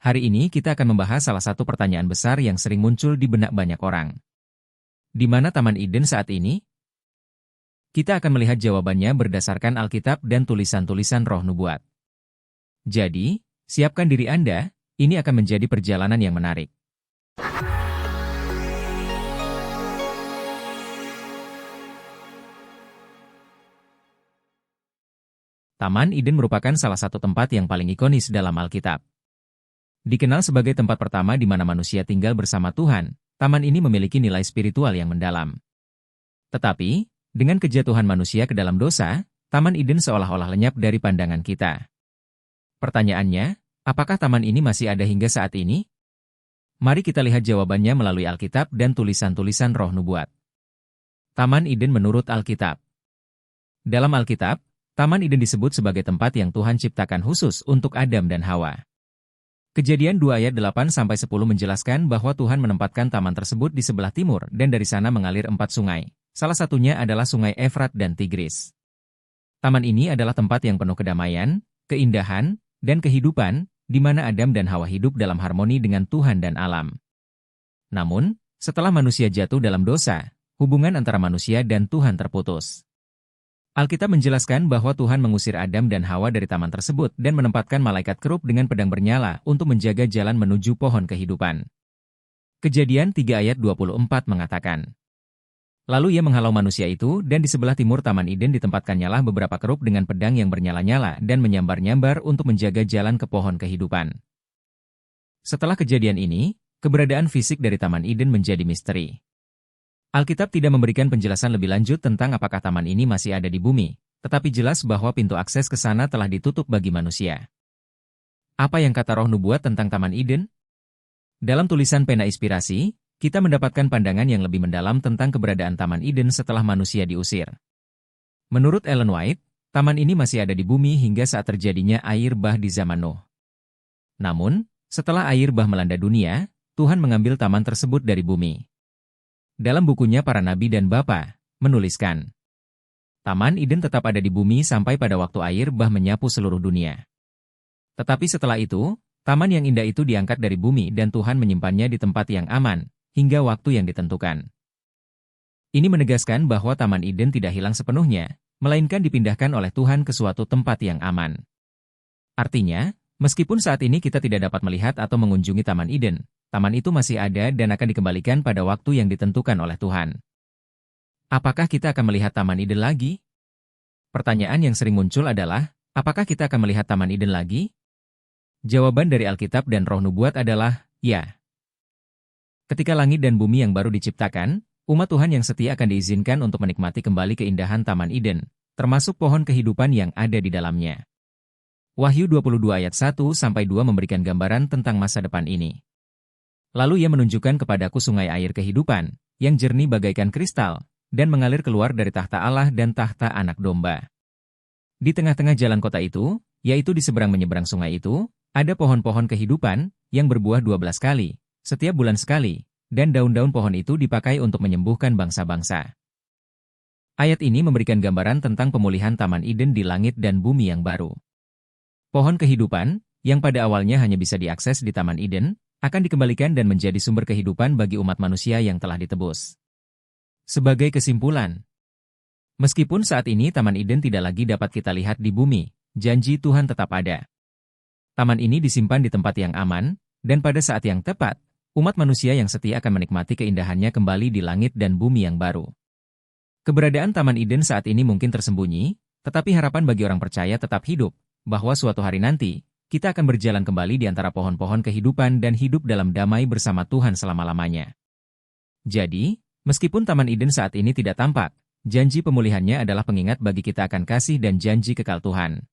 Hari ini kita akan membahas salah satu pertanyaan besar yang sering muncul di benak banyak orang. Di mana Taman Eden saat ini? Kita akan melihat jawabannya berdasarkan Alkitab dan tulisan-tulisan Roh Nubuat. Jadi, siapkan diri Anda, ini akan menjadi perjalanan yang menarik. Taman Eden merupakan salah satu tempat yang paling ikonis dalam Alkitab. Dikenal sebagai tempat pertama di mana manusia tinggal bersama Tuhan, taman ini memiliki nilai spiritual yang mendalam. Tetapi, dengan kejatuhan manusia ke dalam dosa, Taman Eden seolah-olah lenyap dari pandangan kita. Pertanyaannya, apakah taman ini masih ada hingga saat ini? Mari kita lihat jawabannya melalui Alkitab dan tulisan-tulisan Roh Nubuat. Taman Eden menurut Alkitab. Dalam Alkitab, Taman Eden disebut sebagai tempat yang Tuhan ciptakan khusus untuk Adam dan Hawa. Kejadian 2 ayat 8-10 menjelaskan bahwa Tuhan menempatkan taman tersebut di sebelah timur dan dari sana mengalir 4 sungai. Salah satunya adalah sungai Efrat dan Tigris. Taman ini adalah tempat yang penuh kedamaian, keindahan, dan kehidupan, di mana Adam dan Hawa hidup dalam harmoni dengan Tuhan dan alam. Namun, setelah manusia jatuh dalam dosa, hubungan antara manusia dan Tuhan terputus. Alkitab menjelaskan bahwa Tuhan mengusir Adam dan Hawa dari taman tersebut dan menempatkan malaikat kerub dengan pedang bernyala untuk menjaga jalan menuju pohon kehidupan. Kejadian 3 ayat 24 mengatakan, lalu ia menghalau manusia itu, dan di sebelah timur Taman Eden ditempatkannya beberapa kerub dengan pedang yang bernyala-nyala dan menyambar-nyambar untuk menjaga jalan ke pohon kehidupan. Setelah kejadian ini, keberadaan fisik dari Taman Eden menjadi misteri. Alkitab tidak memberikan penjelasan lebih lanjut tentang apakah taman ini masih ada di bumi, tetapi jelas bahwa pintu akses ke sana telah ditutup bagi manusia. Apa yang kata Roh Nubuat tentang Taman Eden? Dalam tulisan pena inspirasi, kita mendapatkan pandangan yang lebih mendalam tentang keberadaan Taman Eden setelah manusia diusir. Menurut Ellen White, taman ini masih ada di bumi hingga saat terjadinya air bah di zaman Nuh. Namun, setelah air bah melanda dunia, Tuhan mengambil taman tersebut dari bumi. Dalam bukunya Para Nabi dan Bapa, menuliskan, Taman Eden tetap ada di bumi sampai pada waktu air bah menyapu seluruh dunia. Tetapi setelah itu, taman yang indah itu diangkat dari bumi dan Tuhan menyimpannya di tempat yang aman, hingga waktu yang ditentukan. Ini menegaskan bahwa Taman Eden tidak hilang sepenuhnya, melainkan dipindahkan oleh Tuhan ke suatu tempat yang aman. Artinya, meskipun saat ini kita tidak dapat melihat atau mengunjungi Taman Eden, taman itu masih ada dan akan dikembalikan pada waktu yang ditentukan oleh Tuhan. Apakah kita akan melihat Taman Eden lagi? Pertanyaan yang sering muncul adalah, apakah kita akan melihat Taman Eden lagi? Jawaban dari Alkitab dan Roh Nubuat adalah, ya. Ketika langit dan bumi yang baru diciptakan, umat Tuhan yang setia akan diizinkan untuk menikmati kembali keindahan Taman Eden, termasuk pohon kehidupan yang ada di dalamnya. Wahyu 22 ayat 1-2 memberikan gambaran tentang masa depan ini. Lalu ia menunjukkan kepadaku sungai air kehidupan, yang jernih bagaikan kristal, dan mengalir keluar dari tahta Allah dan tahta Anak Domba. Di tengah-tengah jalan kota itu, yaitu di seberang menyeberang sungai itu, ada pohon-pohon kehidupan, yang berbuah 12 kali, setiap bulan sekali, dan daun-daun pohon itu dipakai untuk menyembuhkan bangsa-bangsa. Ayat ini memberikan gambaran tentang pemulihan Taman Eden di langit dan bumi yang baru. Pohon kehidupan, yang pada awalnya hanya bisa diakses di Taman Eden, akan dikembalikan dan menjadi sumber kehidupan bagi umat manusia yang telah ditebus. Sebagai kesimpulan, meskipun saat ini Taman Eden tidak lagi dapat kita lihat di bumi, janji Tuhan tetap ada. Taman ini disimpan di tempat yang aman, dan pada saat yang tepat, umat manusia yang setia akan menikmati keindahannya kembali di langit dan bumi yang baru. Keberadaan Taman Eden saat ini mungkin tersembunyi, tetapi harapan bagi orang percaya tetap hidup, bahwa suatu hari nanti, kita akan berjalan kembali di antara pohon-pohon kehidupan dan hidup dalam damai bersama Tuhan selama-lamanya. Jadi, meskipun Taman Eden saat ini tidak tampak, janji pemulihannya adalah pengingat bagi kita akan kasih dan janji kekal Tuhan.